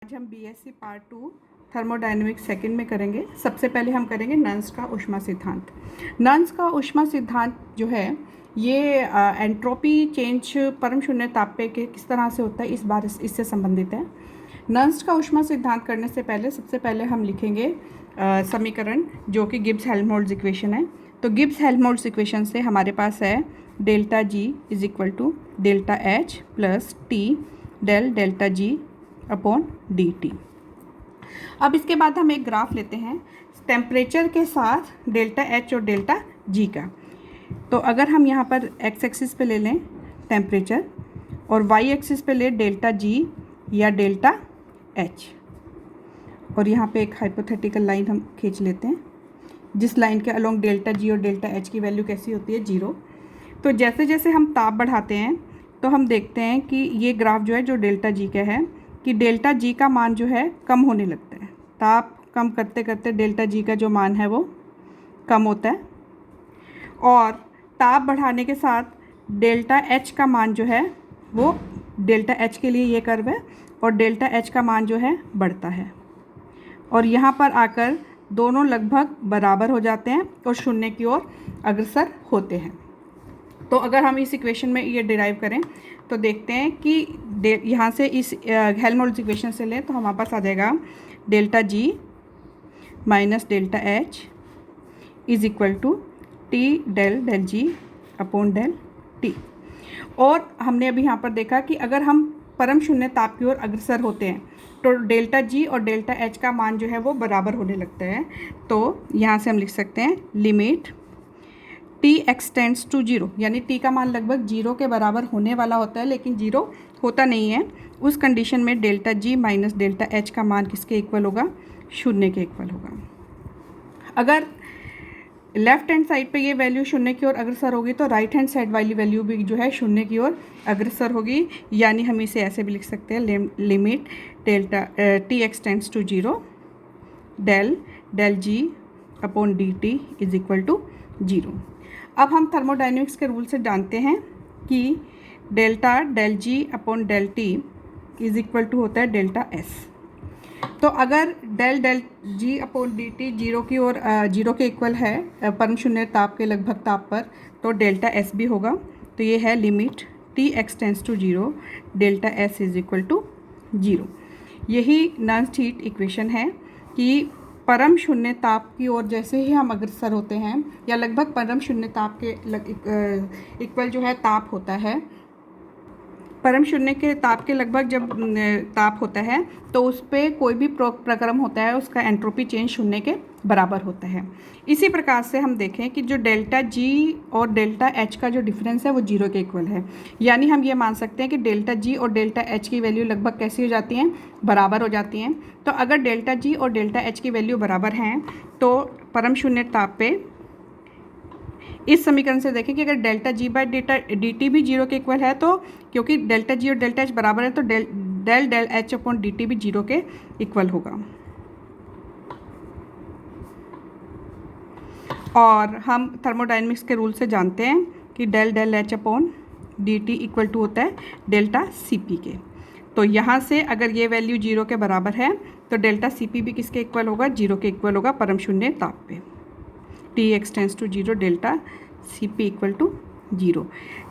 आज हम BSc part 2 thermodynamics second में करेंगे। सबसे पहले हम करेंगे नन्स का ऊष्मा सिद्धांत। नन्स का ऊष्मा सिद्धांत जो है ये एंट्रोपी चेंज परम शून्य ताप पे के किस तरह से होता है इससे संबंधित है। नन्स का ऊष्मा सिद्धांत करने से पहले सबसे पहले हम लिखेंगे समीकरण जो कि गिब्स हेल्महोल्ट्ज़ इक्वेशन है। तो गिब्स हेल्महोल्ट्ज़ इक्वेशन से हमारे पास है delta G is equal to delta H plus T delta G upon d T. अब इसके बाद हम एक ग्राफ लेते हैं टेम्परेचर के साथ डेल्टा एच और डेल्टा जी का। तो अगर हम यहाँ पर एक्स एक्सिस पे ले लें टेम्परेचर और वाई एक्सिस पे ले डेल्टा जी या डेल्टा एच, और यहाँ पे एक हाइपोथेटिकल लाइन हम खींच लेते हैं जिस लाइन के अलोंग डेल्टा जी और डेल्टा एच की वैल्यू कैसी होती है, 0। तो जैसे जैसे हम ताप बढ़ाते हैं तो हम देखते हैं कि ये ग्राफ जो है जो डेल्टा जी का है कि डेल्टा जी का मान जो है कम होने लगता है। ताप कम करते करते डेल्टा जी का जो मान है वो कम होता है, और ताप बढ़ाने के साथ डेल्टा एच का मान जो है वो डेल्टा एच के लिए ये कर्व है और डेल्टा एच का मान जो है बढ़ता है, और यहाँ पर आकर दोनों लगभग बराबर हो जाते हैं और शून्य की ओर अग्रसर होते हैं। तो अगर हम इस इक्वेशन में ये डिराइव करें तो देखते हैं कि यहाँ से इस हेल्महोल्ट्ज़ इक्वेशन से लें तो हमारे पास आ जाएगा delta G minus delta H is equal to T del G upon del T. और हमने अभी यहाँ पर देखा कि अगर हम परम शून्य ताप की ओर अग्रसर होते हैं तो डेल्टा जी और डेल्टा एच का मान जो है वो बराबर होने लगता है। तो यहाँ से हम लिख सकते हैं लिमिट टी एक्सटेंड्स टू 0, यानी टी का मान लगभग 0 के बराबर होने वाला होता है लेकिन 0 होता नहीं है। उस कंडीशन में delta G minus delta H का मान किसके इक्वल होगा, 0 के इक्वल होगा। अगर लेफ्ट हैंड साइड पे ये वैल्यू 0 की ओर अग्रसर होगी तो राइट हैंड साइड वाली वैल्यू भी जो है 0 की ओर अग्रसर होगी, यानी हम इसे ऐसे भी लिख सकते हैं limit delta T extends to 0 del G upon d T is equal to 0। अब हम थर्मोडायनेमिक्स के रूल से जानते हैं कि delta del G upon del T is equal to होता है डेल्टा एस। तो अगर del G upon d T 0 की ओर 0 के इक्वल है परम शून्य ताप के लगभग ताप पर, तो डेल्टा एस भी होगा। तो ये है limit T extends to 0 delta S is equal to 0। यही नन्स हीट इक्वेशन है कि परम शून्य ताप की ओर जैसे ही हम अग्रसर होते हैं या लगभग परम शून्य ताप के इक्वल जो है ताप होता है, परम शून्य के ताप के लगभग जब ताप होता है तो उस पर कोई भी प्रक्रम होता है उसका एंट्रोपी चेंज 0 के बराबर होता है। इसी प्रकार से हम देखें कि जो डेल्टा जी और डेल्टा एच का जो डिफरेंस है वो 0 के इक्वल है, यानी हम ये मान सकते हैं कि डेल्टा जी और डेल्टा एच की वैल्यू लगभग कैसी हो जाती हैं, बराबर हो जाती हैं। तो अगर डेल्टा जी और डेल्टा एच की वैल्यू बराबर हैं तो परम शून्य ताप पे इस समीकरण से देखें कि अगर delta G by D T भी 0 के इक्वल है, तो क्योंकि डेल्टा जी और डेल्टा एच बराबर है तो del H upon d T भी 0 के इक्वल होगा। और हम थर्मोडायनेमिक्स के रूल से जानते हैं कि del H upon d T equal to होता है डेल्टा सी पी के। तो यहाँ से अगर ये वैल्यू 0 के बराबर है तो डेल्टा सी पी भी किसके इक्वल होगा, 0 के इक्वल होगा परम शून्य ताप पे। T extends to 0 delta C P equal to 0।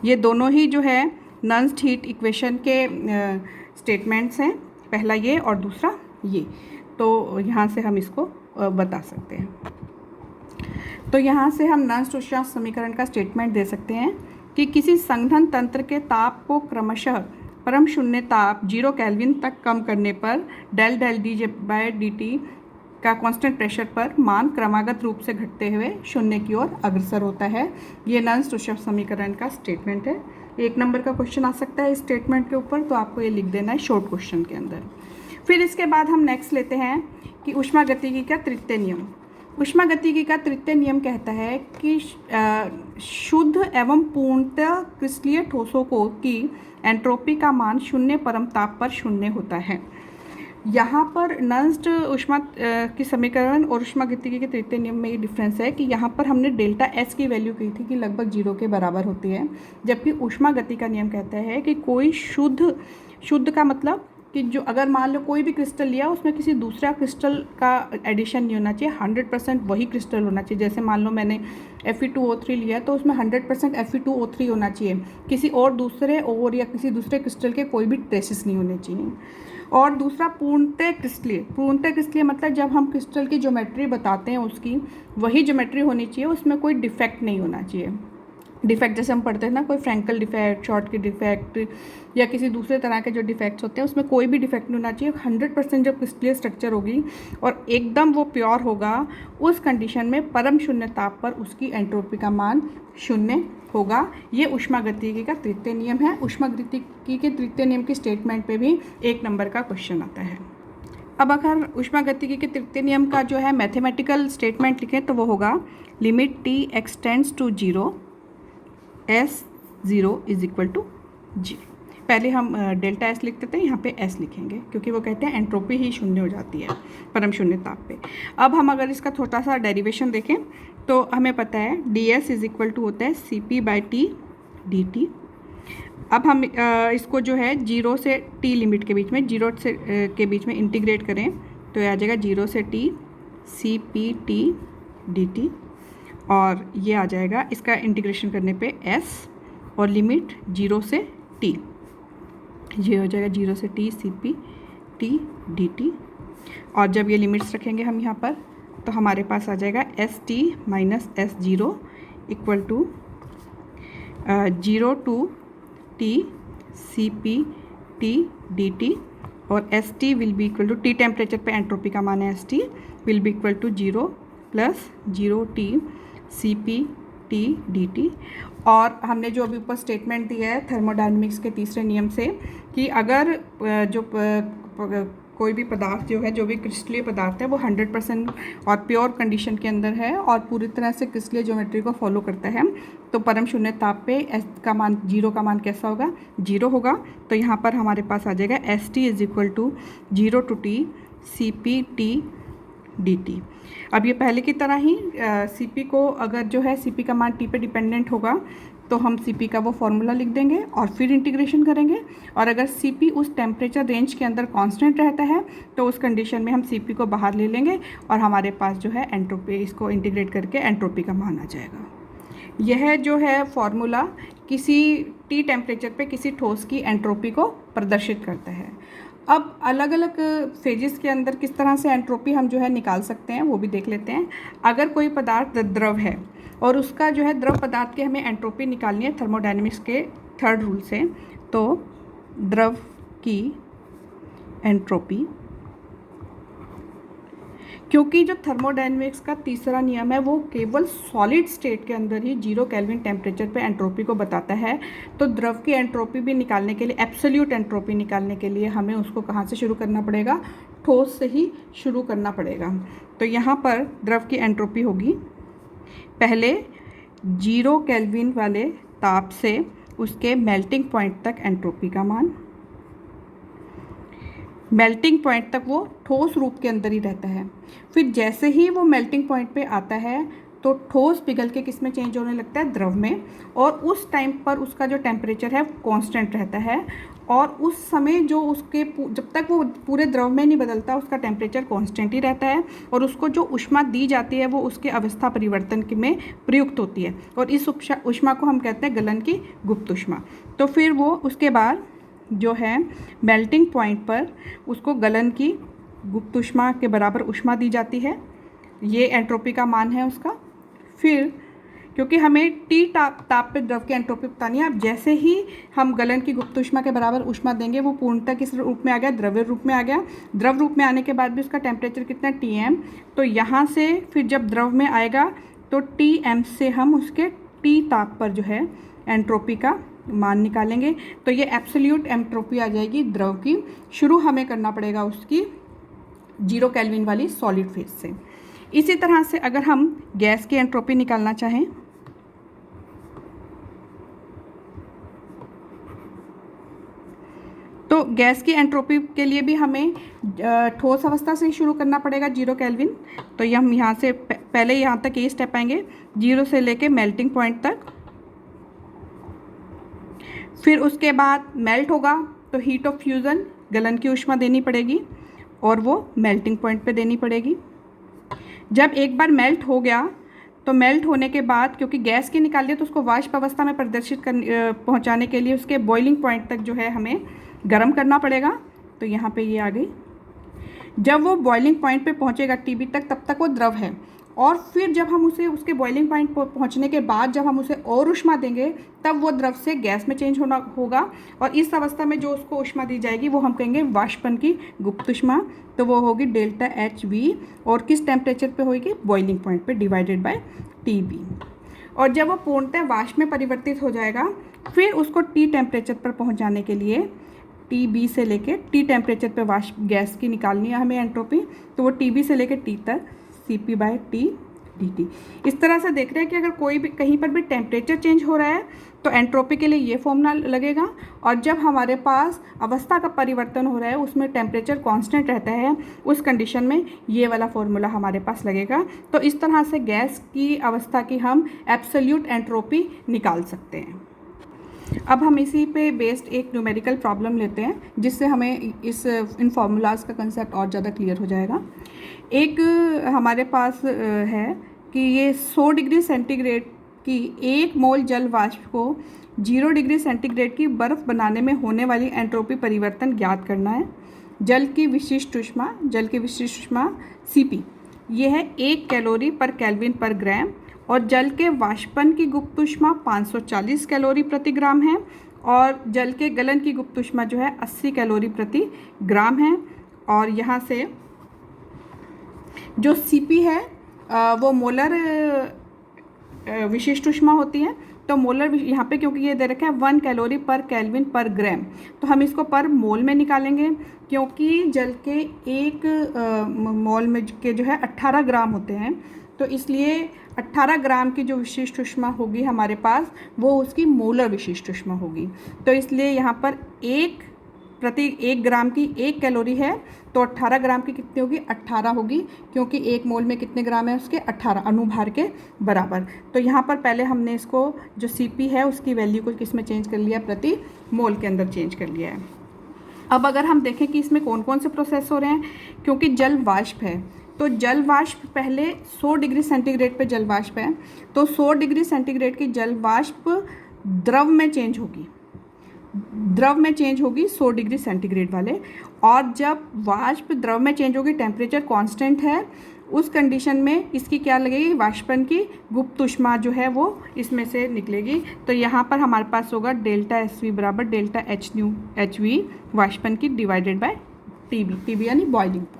ये दोनों ही जो है नन्स हीट इक्वेशन के स्टेटमेंट्स हैं, पहला ये और दूसरा ये। तो यहाँ से हम इसको बता सकते हैं। तो यहाँ से हम नन्स ऊष्मा समीकरण का स्टेटमेंट दे सकते हैं कि किसी संघनन तंत्र के ताप को क्रमशः परम शून्य ताप 0 केल्विन तक कम करने पर del d by d T का कांस्टेंट प्रेशर पर मान क्रमागत रूप से घटते हुए 0 की ओर अग्रसर होता है। ये नन्स ऊष्मा समीकरण का स्टेटमेंट है। 1 नंबर का क्वेश्चन आ सकता है इस स्टेटमेंट के ऊपर, तो आपको ये लिख देना है शॉर्ट क्वेश्चन के अंदर। फिर इसके बाद हम नेक्स्ट लेते हैं कि ऊष्मागतिकी का तृतीय नियम। ऊष्मागतिकी का तृतीय नियम कहता है कि शुद्ध एवं पूर्णतः क्रिस्टलीय ठोसों को की एंट्रोपी का मान 0 परम ताप पर 0 होता है। यहाँ पर नन्स ऊष्मा की समीकरण और ऊष्मागतिकी के तृतीय नियम में ये डिफरेंस है कि यहाँ पर हमने डेल्टा एस की वैल्यू की थी कि लगभग 0 के बराबर होती है, जबकि ऊष्मागति का नियम कहता है कि कोई शुद्ध का मतलब कि जो अगर मान लो कोई भी क्रिस्टल लिया उसमें किसी दूसरा क्रिस्टल का एडिशन नहीं होना चाहिए, 100% वही क्रिस्टल होना चाहिए। जैसे मान लो मैंने Fe2O3 लिया तो उसमें 100% Fe2O3 होना चाहिए, किसी और दूसरे और या किसी दूसरे क्रिस्टल के कोई भी ट्रेसेस नहीं होने चाहिए। और दूसरा पूर्णतः क्रिस्टलीय मतलब जब हम क्रिस्टल की ज्योमेट्री बताते हैं उसकी वही ज्योमेट्री होनी चाहिए, उसमें कोई डिफेक्ट नहीं होना चाहिए। डिफेक्ट जैसे हम पढ़ते हैं ना, कोई फ्रैंकल डिफेक्ट, शॉर्ट की डिफेक्ट या किसी दूसरे तरह के जो डिफेक्ट्स होते हैं उसमें कोई भी डिफेक्ट नहीं होना चाहिए। 100% जब क्रिस्टलीय स्ट्रक्चर होगी और एकदम वो प्योर होगा, उस कंडीशन में परम शून्य ताप पर उसकी एंट्रोपी का मान शून्य होगा। ये ऊष्मागतिकी का तृतीय नियम है। ऊष्मागतिकी के तृतीय नियम की स्टेटमेंट पे भी 1 नंबर का क्वेश्चन आता है। अब अगर ऊष्मागतिकी के तृतीय नियम का जो है मैथमेटिकल स्टेटमेंट लिखें तो वो होगा limit T extends to 0 S0 is equal to G. पहले हम डेल्टा एस लिखते थे, यहाँ पे एस लिखेंगे क्योंकि वो कहते हैं एंट्रोपी ही शून्य हो जाती है परम शून्य ताप पे। अब हम अगर इसका छोटा सा डेरिवेशन देखें तो हमें पता है d S is equal to होता है CP/T dt। अब हम इसको जो है 0 से T लिमिट के बीच में, 0 से के बीच में इंटीग्रेट करें तो ये आ जाएगा 0 से T CP/T dt, और ये आ जाएगा इसका इंटीग्रेशन करने पे S और लिमिट 0 से T, ये हो जाएगा 0 से T CP/T dt। और जब ये लिमिट्स रखेंगे हम यहाँ पर तो हमारे पास आ जाएगा ST minus S0 equal to 0 to T CP/T dt, और ST will be equal to, T temperature पे एंट्रोपी का मान है ST, will be equal to 0 plus 0 T CP/T dt। और हमने जो अभी ऊपर स्टेटमेंट दिया है थर्मोडायनेमिक्स के तीसरे नियम से कि अगर कोई भी पदार्थ जो है, जो भी क्रिस्टलीय पदार्थ है वो 100% और प्योर कंडीशन के अंदर है और पूरी तरह से क्रिस्टलीय ज्योमेट्री को फॉलो करता है तो परम शून्य ताप पे एस का मान, 0 का मान कैसा होगा, 0 होगा। तो यहाँ पर हमारे पास आ जाएगा ST is equal to 0 to T CP/T dt। अब ये पहले की तरह ही CP को अगर जो है CP का मान T पे डिपेंडेंट होगा तो हम CP का वो फॉर्मूला लिख देंगे और फिर इंटीग्रेशन करेंगे, और अगर CP उस टेम्परेचर रेंज के अंदर कांस्टेंट रहता है तो उस कंडीशन में हम CP को बाहर ले लेंगे और हमारे पास जो है एंट्रोपी, इसको इंटीग्रेट करके एंट्रोपी का मान आ जाएगा। यह जो है फॉर्मूला किसी T टेम्परेचर पे किसी ठोस की एंट्रोपी को प्रदर्शित करता है। अब अलग अलग फेजेस के अंदर किस तरह से एंट्रोपी हम जो है निकाल सकते हैं वो भी देख लेते हैं। अगर कोई पदार्थ द्रव है और उसका जो है द्रव पदार्थ की हमें एंट्रोपी निकालनी है थर्मोडायनेमिक्स के 3rd रूल से, तो द्रव की एंट्रोपी, क्योंकि जो थर्मोडायनेमिक्स का तीसरा नियम है वो केवल सॉलिड स्टेट के अंदर ही 0 केल्विन टेम्परेचर पे एंट्रोपी को बताता है, तो द्रव की एंट्रोपी भी निकालने के लिए, एब्सोल्यूट एंट्रोपी निकालने के लिए हमें उसको कहाँ से शुरू करना पड़ेगा, ठोस से ही शुरू करना पड़ेगा। तो यहाँ पर द्रव की एंट्रोपी होगी पहले 0 केल्विन वाले ताप से उसके मेल्टिंग पॉइंट तक एंट्रोपी का मान, मेल्टिंग पॉइंट तक वो ठोस रूप के अंदर ही रहता है। फिर जैसे ही वो मेल्टिंग पॉइंट पे आता है तो ठोस पिघल के किस में चेंज होने लगता है, द्रव में, और उस टाइम पर उसका जो टेम्परेचर है कांस्टेंट रहता है, और उस समय जो उसके जब तक वो पूरे द्रव में नहीं बदलता उसका टेम्परेचर कांस्टेंट ही रहता है, और उसको जो ऊष्मा दी जाती है वो उसके अवस्था परिवर्तन में प्रयुक्त होती है, और इस ऊष्मा को हम कहते हैं गलन की गुप्त ऊष्मा। तो फिर वो उसके बाद जो है मेल्टिंग पॉइंट पर उसको गलन की गुप्त ऊष्मा के बराबर ऊष्मा दी जाती है, ये एंट्रोपी का मान है उसका। फिर क्योंकि हमें T ताप पे द्रव की एंट्रोपी बतानी है, अब जैसे ही हम गलन की गुप्त ऊष्मा के बराबर ऊष्मा देंगे वो पूर्णतः किस रूप में आ गया, द्रव्य रूप में आ गया। द्रव रूप में आने के बाद भी उसका टेम्परेचर कितना, Tm, तो यहाँ से फिर जब द्रव में आएगा तो Tm से हम उसके T ताप पर जो है एंट्रोपी का मान निकालेंगे, तो ये एब्सोल्यूट एंट्रोपी आ जाएगी द्रव की। शुरू हमें करना पड़ेगा उसकी 0 केल्विन वाली सॉलिड फेज से। इसी तरह से अगर हम गैस की एंट्रोपी निकालना चाहें तो गैस की एंट्रोपी के लिए भी हमें ठोस अवस्था से शुरू करना पड़ेगा 0 केल्विन। तो ये हम यहाँ से पहले यहाँ तक ये स्टेप आएंगे 0 से लेके मेल्टिंग पॉइंट तक, फिर उसके बाद मेल्ट होगा तो हीट ऑफ फ्यूज़न गलन की ऊष्मा देनी पड़ेगी और वो मेल्टिंग पॉइंट पे देनी पड़ेगी। जब एक बार मेल्ट हो गया तो मेल्ट होने के बाद क्योंकि गैस की निकाल लिया तो उसको वाष्प अवस्था में प्रदर्शित पहुंचाने के लिए उसके बॉइलिंग पॉइंट तक जो है हमें गर्म करना पड़ेगा। तो यहाँ पे ये आ गई। जब वो बॉइलिंग पॉइंट पे पहुंचेगा टीबी तक, तब तक वो द्रव है, और फिर जब हम उसे उसके बॉइलिंग पॉइंट पहुंचने के बाद जब हम उसे और ऊष्मा देंगे तब वो द्रव से गैस में चेंज होगा और इस अवस्था में जो उसको ऊष्मा दी जाएगी वो हम कहेंगे वाष्पन की गुप्त ऊष्मा। तो वो होगी डेल्टा एच वी, और किस टेम्परेचर पे होगी? बॉइलिंग पॉइंट पे डिवाइडेड बाय टी बी। और जब वो पूर्णतः वाष्प में परिवर्तित हो जाएगा फिर उसको टी टेम्परेचर पर पहुँचाने के लिए टी बी से लेके टी टेम्परेचर पे वाष्प गैस की निकालनी है हमें एंट्रोपी, तो वो टी बी से लेके टी तक CP by T d T. इस तरह से देख रहे हैं कि अगर कोई भी कहीं पर भी टेम्परेचर चेंज हो रहा है तो एंट्रोपी के लिए ये फॉर्मूला लगेगा, और जब हमारे पास अवस्था का परिवर्तन हो रहा है उसमें टेम्परेचर कांस्टेंट रहता है उस कंडीशन में ये वाला फॉर्मूला हमारे पास लगेगा। तो इस तरह से गैस की अवस्था की हम एब्सोल्यूट एंट्रोपी निकाल सकते हैं। अब हम इसी पे बेस्ड एक न्यूमेरिकल प्रॉब्लम लेते हैं जिससे हमें इन फार्मूलाज का कंसेप्ट और ज़्यादा क्लियर हो जाएगा। एक हमारे पास है कि ये 100 डिग्री सेंटीग्रेड की 1 मोल जल वाष्प को 0 डिग्री सेंटीग्रेड की बर्फ़ बनाने में होने वाली एंट्रोपी परिवर्तन ज्ञात करना है। जल की विशिष्ट ऊष्मा CP ये है 1 कैलोरी पर केल्विन पर ग्राम, और जल के वाष्पन की गुप्त ऊष्मा 540 कैलोरी प्रति ग्राम है, और जल के गलन की गुप्त ऊष्मा जो है 80 कैलोरी प्रति ग्राम है। और यहाँ से जो CP है वो मोलर विशिष्ट ऊष्मा होती है। तो मोलर यहाँ पे क्योंकि ये दे रखा है 1 कैलोरी पर केल्विन पर ग्राम, तो हम इसको पर मोल में निकालेंगे क्योंकि जल के एक मोल में के जो है 18 ग्राम होते हैं, तो इसलिए 18 ग्राम की जो विशिष्ट ऊष्मा होगी हमारे पास वो उसकी मोलर विशिष्ट ऊष्मा होगी। तो इसलिए यहाँ पर प्रति 1 ग्राम की 1 कैलोरी है, तो 18 ग्राम की कितनी होगी? 18 होगी, क्योंकि 1 मोल में कितने ग्राम है उसके? 18 अणुभार के बराबर। तो यहाँ पर पहले हमने इसको जो CP है उसकी वैल्यू को किस में चेंज कर लिया? प्रति मोल के अंदर चेंज कर लिया है। अब अगर हम देखें कि इसमें कौन कौन से प्रोसेस हो रहे हैं, क्योंकि जल वाष्प है तो जल वाष्प पहले 100 डिग्री सेंटीग्रेड पे जल वाष्प है, तो 100 डिग्री सेंटीग्रेड की जल वाष्प द्रव में चेंज होगी 100 डिग्री सेंटीग्रेड वाले, और जब वाष्प द्रव में चेंज होगी टेम्परेचर कांस्टेंट है उस कंडीशन में इसकी क्या लगेगी? वाष्पन की गुप्त ऊष्मा जो है वो इसमें से निकलेगी। तो यहाँ पर हमारे पास होगा डेल्टा SV बराबर डेल्टा HV वाष्पन की डिवाइडेड बाय TB यानी बॉइलिंग पॉइंट।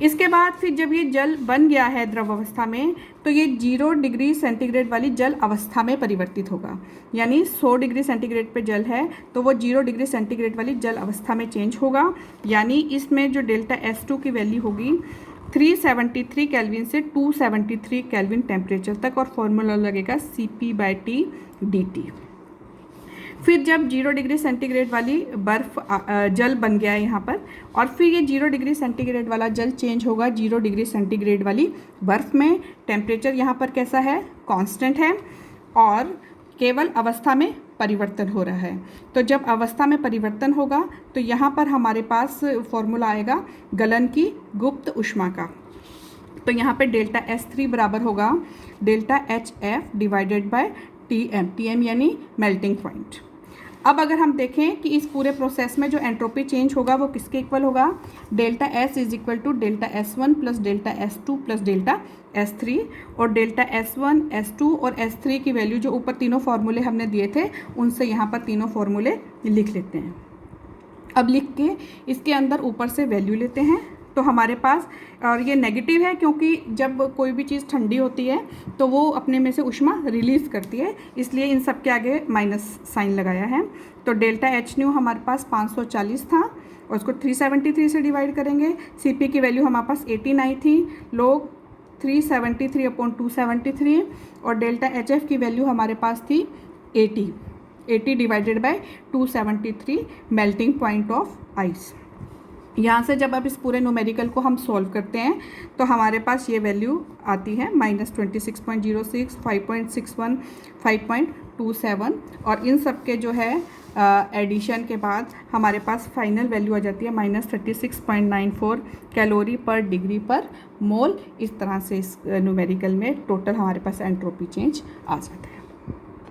इसके बाद फिर जब ये जल बन गया है द्रव अवस्था में तो ये 0 डिग्री सेंटीग्रेड वाली जल अवस्था में परिवर्तित होगा, यानी 100 डिग्री सेंटीग्रेड पे जल है तो वो 0 डिग्री सेंटीग्रेड वाली जल अवस्था में चेंज होगा, यानी इसमें जो डेल्टा S2 की वैल्यू होगी 373 केल्विन से 273 केल्विन टेम्परेचर तक, और फॉर्मूला लगेगा CP by T d T. फिर जब 0 डिग्री सेंटीग्रेड वाली बर्फ़ जल बन गया है यहाँ पर, और फिर ये 0 डिग्री सेंटीग्रेड वाला जल चेंज होगा 0 डिग्री सेंटीग्रेड वाली बर्फ़ में। टेम्परेचर यहाँ पर कैसा है? कांस्टेंट है, और केवल अवस्था में परिवर्तन हो रहा है। तो जब अवस्था में परिवर्तन होगा तो यहाँ पर हमारे पास फॉर्मूला आएगा गलन की गुप्त ऊष्मा का। तो यहाँ पे डेल्टा S3 बराबर होगा delta HF divided by TM यानी मेल्टिंग पॉइंट। अब अगर हम देखें कि इस पूरे प्रोसेस में जो एंट्रोपी चेंज होगा वो किसके इक्वल होगा? Delta S is equal to delta S1 plus delta S2 plus delta S3, और डेल्टा S1, S2 और S3 की वैल्यू जो ऊपर तीनों फार्मूले हमने दिए थे उनसे यहाँ पर तीनों फार्मूले लिख लेते हैं। अब लिख के इसके अंदर ऊपर से वैल्यू लेते हैं तो हमारे पास, और ये नेगेटिव है क्योंकि जब कोई भी चीज़ ठंडी होती है तो वो अपने में से ऊष्मा रिलीज़ करती है, इसलिए इन सब के आगे माइनस साइन लगाया है। तो डेल्टा H न्यू हमारे पास 540 था और उसको 373 से डिवाइड करेंगे। CP की वैल्यू हमारे पास 89 थी, लोग 373/273, और डेल्टा HF की वैल्यू हमारे पास थी 80 divided by 273 melting point of ice. यहाँ से जब अब इस पूरे न्यूमेरिकल को हम सॉल्व करते हैं तो हमारे पास ये वैल्यू आती है -26.06, 5.61, 5.27, और इन सब के जो है एडिशन के बाद हमारे पास फाइनल वैल्यू आ जाती है -36.94 कैलोरी पर डिग्री पर मोल। इस तरह से इस न्यूमेरिकल में टोटल हमारे पास एंट्रोपी चेंज आ जाता है।